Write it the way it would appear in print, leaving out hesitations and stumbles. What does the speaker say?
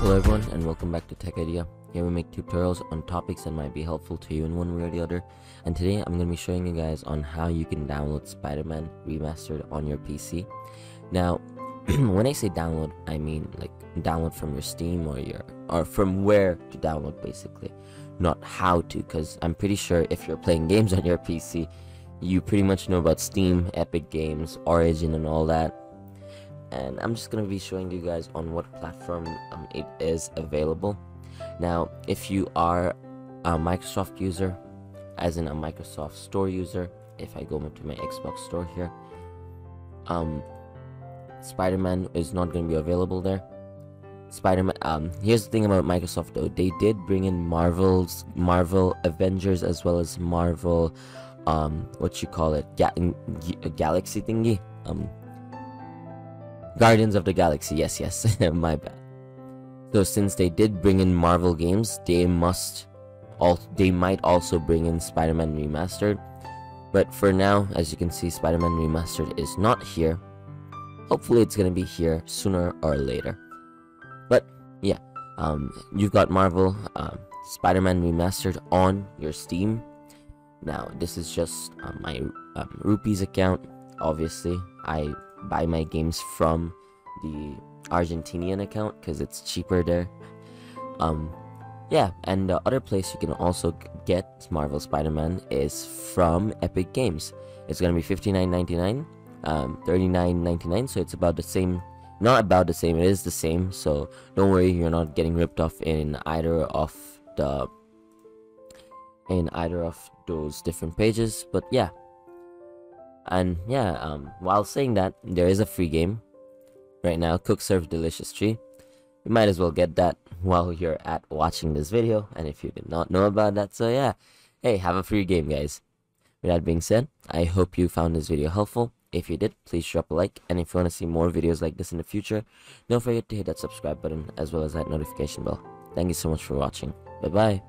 Hello everyone and welcome back to Tech Idea. Here we make tutorials on topics that might be helpful to you in one way or the other. And today I'm going to be showing you guys on how you can download Spider-Man Remastered on your PC. Now, when I say download, I mean like download from your Steam or from where to download basically, not how to, because I'm pretty sure if you're playing games on your PC, you pretty much know about Steam, Epic Games, Origin and all that. And I'm just going to be showing you guys on what platform it is available. Now, if you are a Microsoft user, as in a Microsoft Store user, if I go into my Xbox Store here, Spider-Man is not going to be available there. Spider-Man, here's the thing about Microsoft though, they did bring in Marvel Avengers as well as Marvel, what you call it, Galaxy thingy, Guardians of the Galaxy, yes, my bad. So since they did bring in Marvel games, they might also bring in Spider-Man Remastered. But for now, as you can see, Spider-Man Remastered is not here. Hopefully it's gonna be here sooner or later. But yeah, you've got Marvel Spider-Man Remastered on your Steam. Now this is just my Rupees account. Obviously, I buy my games from the Argentinian account because it's cheaper there. Yeah, and the other place you can also get Marvel Spider-Man is from Epic Games. It's gonna be $59.99, $39.99, so it's about the same. Not about the same, it is the same, so don't worry, you're not getting ripped off in either of those different pages. But yeah. And yeah, while saying that, there is a free game right now, Cook Serve Delicious Tree. You might as well get that while you're at watching this video, and if you did not know about that, so yeah, hey, have a free game, guys. With that being said, I hope you found this video helpful. If you did, please drop a like, and if you want to see more videos like this in the future, don't forget to hit that subscribe button as well as that notification bell. Thank you so much for watching. Bye bye.